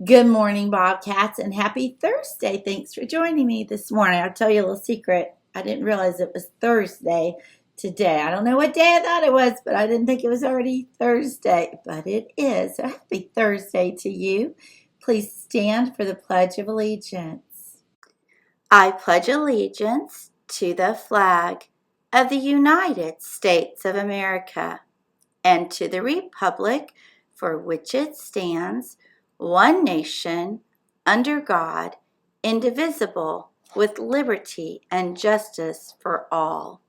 Good morning, Bobcats, and happy Thursday. Thanks for joining me this morning. I'll tell you a little secret. I didn't realize it was Thursday today. I don't know what day I thought it was, but I didn't think it was already Thursday, but it is. So happy Thursday to you. Please stand for the Pledge of Allegiance. I pledge allegiance to the flag of the United States of America and to the republic for which it stands, one nation, under God, indivisible, with liberty and justice for all.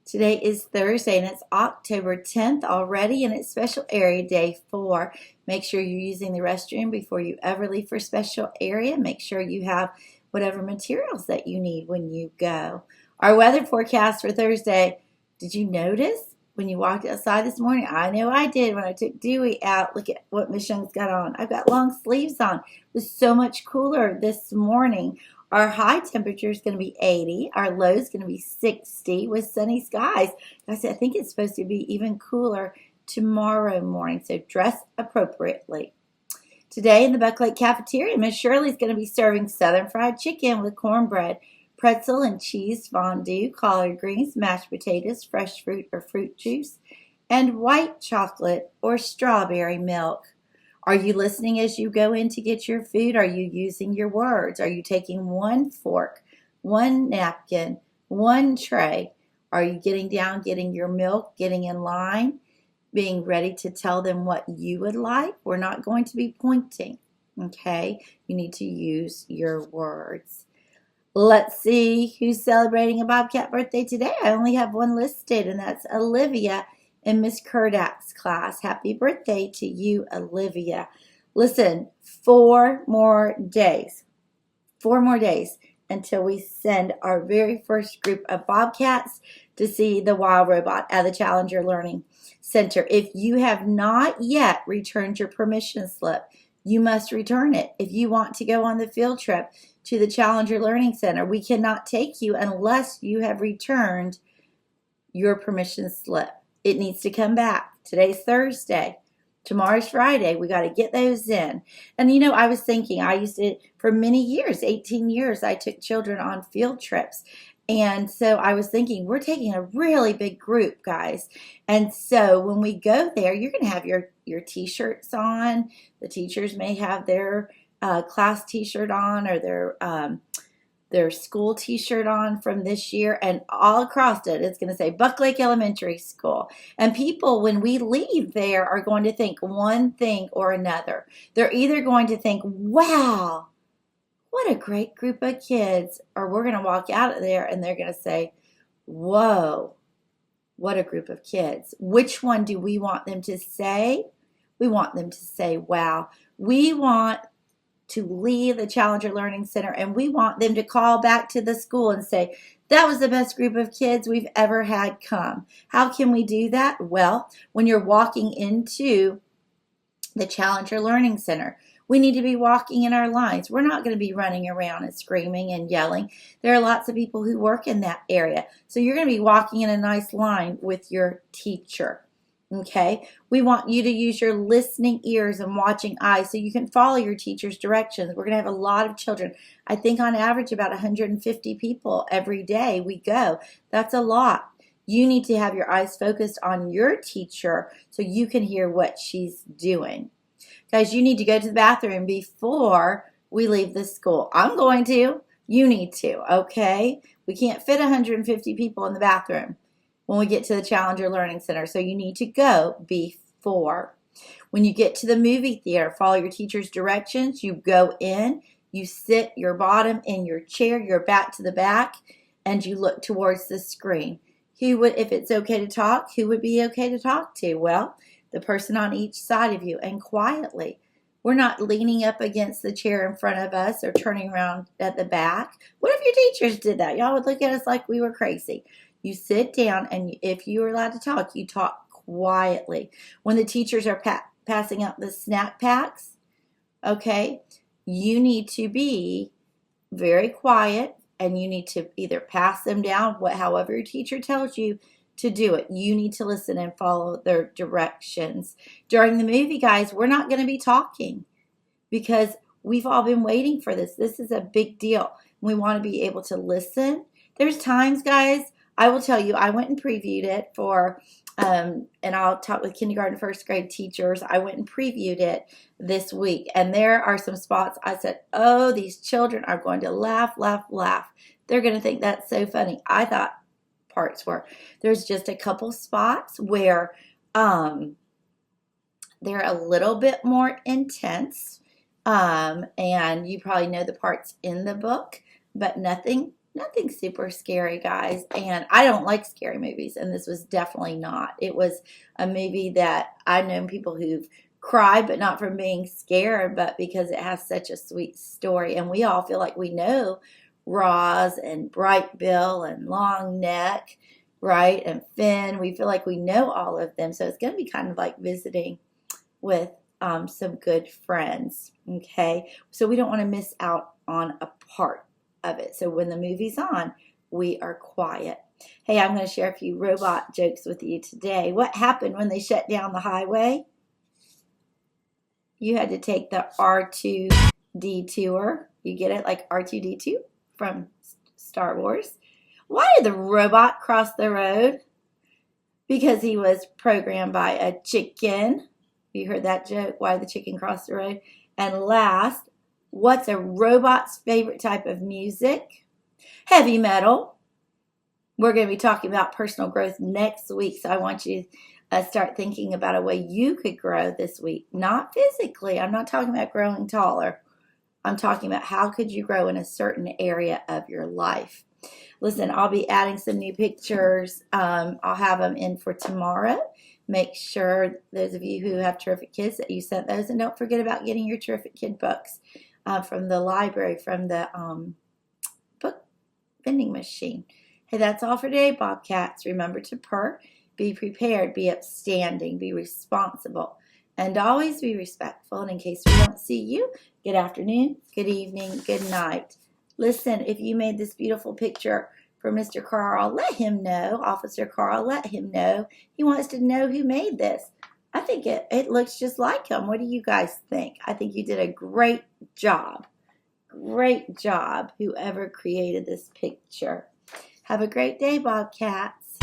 Today is Thursday, and it's October 10th already, and it's Special Area Day 4. Make sure you're using the restroom before you ever leave for Special Area. Make sure you have whatever materials that you need when you go. Our weather forecast for Thursday, did you notice? When you walked outside this morning, I know I did when I took Dewey out. Look at what Miss Young's got on. I've got long sleeves on. It was so much cooler this morning. Our high temperature is going to be 80. Our low is going to be 60 with sunny skies. I think it's supposed to be even cooler tomorrow morning, so dress appropriately. Today in the Buck Lake Cafeteria, Miss Shirley's going to be serving Southern fried chicken with cornbread, pretzel and cheese fondue, collard greens, mashed potatoes, fresh fruit or fruit juice, and white chocolate or strawberry milk. Are you listening as you go in to get your food? Are you using your words? Are you taking one fork, one napkin, one tray? Are you getting down, getting your milk, getting in line, being ready to tell them what you would like? We're not going to be pointing, okay? You need to use your words. Let's see who's celebrating a Bobcat birthday today. I only have one listed, and that's Olivia in Miss Kurdak's class. Happy birthday to you, Olivia. Listen, 4 more days. 4 more days until we send our very first group of Bobcats to see the wild robot at the Challenger Learning Center. If you have not yet returned your permission slip, you must return it. If you want to go on the field trip to the Challenger Learning Center, we cannot take you unless you have returned your permission slip. It needs to come back. Today's Thursday. Tomorrow's Friday. We got to get those in. And you know, I was thinking, I used to, for many years, 18 years, I took children on field trips. And so I was thinking, we're taking a really big group, guys. And so when we go there, you're going to have your t-shirts on. The teachers may have their class t-shirt on, or their school t-shirt on from this year, and all across it, it's going to say Buck Lake Elementary School. And people, when we leave there, are going to think one thing or another. They're either going to think, wow, what a great group of kids, or we're going to walk out of there and they're going to say, whoa, what a group of kids. Which one do we want them to say? We want them to say, wow. We want to leave the Challenger Learning Center, and we want them to call back to the school and say, that was the best group of kids we've ever had come. How can we do that? Well, when you're walking into the Challenger Learning Center, we need to be walking in our lines. We're not going to be running around and screaming and yelling. There are lots of people who work in that area. So you're going to be walking in a nice line with your teacher. Okay, we want you to use your listening ears and watching eyes so you can follow your teacher's directions. We're going to have a lot of children. I think on average about 150 people every day we go. That's a lot. You need to have your eyes focused on your teacher so you can hear what she's doing. Guys, you need to go to the bathroom before we leave the school. I'm going to. You need to, okay? We can't fit 150 people in the bathroom when we get to the Challenger Learning Center. So you need to go before. When you get to the movie theater, follow your teacher's directions. You go in, you sit your bottom in your chair, your back to the back, and you look towards the screen. Who would, if it's okay to talk, who would be okay to talk to? Well, the person on each side of you, and quietly. We're not leaning up against the chair in front of us or turning around at the back. What if your teachers did that? Y'all would look at us like we were crazy. You sit down, and if you are allowed to talk, you talk quietly. When the teachers are passing out the snack packs, okay, you need to be very quiet, and you need to either pass them down, however your teacher tells you to do it. You need to listen and follow their directions. During the movie, guys, we're not going to be talking. because we've all been waiting for this. This is a big deal. We want to be able to listen. There's times, guys, I will tell you, I went and previewed it for, and I'll talk with kindergarten, first grade teachers. I went and previewed it this week. And there are some spots I said, oh, these children are going to laugh, laugh, laugh. They're going to think that's so funny. I thought parts were. There's just a couple spots where they're a little bit more intense. And you probably know the parts in the book, but nothing super scary, guys. And I don't like scary movies, and this was definitely not. It was a movie that I've known people who've cried, but not from being scared, but because it has such a sweet story. And we all feel like we know Roz and Bright Bill and Long Neck, right? And Finn. We feel like we know all of them. So it's going to be kind of like visiting with some good friends, okay? So we don't want to miss out on a part of it. So when the movie's on, we are quiet. Hey, I'm going to share a few robot jokes with you today. What happened when they shut down the highway? You had to take the R2D2. You get it? Like R2D2 from Star Wars. Why did the robot cross the road? Because he was programmed by a chicken. You heard that joke? Why did the chicken cross the road? And last, what's a robot's favorite type of music? Heavy metal. We're going to be talking about personal growth next week, so I want you to start thinking about a way you could grow this week. Not physically. I'm not talking about growing taller. I'm talking about how could you grow in a certain area of your life. Listen, I'll be adding some new pictures. I'll have them in for tomorrow. Make sure, those of you who have terrific kids, that you sent those. And don't forget about getting your terrific kid books from the library, from the book vending machine. Hey, that's all for today, Bobcats. Remember to purr, be prepared, be upstanding, be responsible, and always be respectful. And in case we don't see you, good afternoon, good evening, good night. Listen, if you made this beautiful picture for Mr. Carl, let him know, Officer Carl, let him know. He wants to know who made this. I think it looks just like him. What do you guys think? I think you did a great job. Great job, whoever created this picture. Have a great day, Bobcats.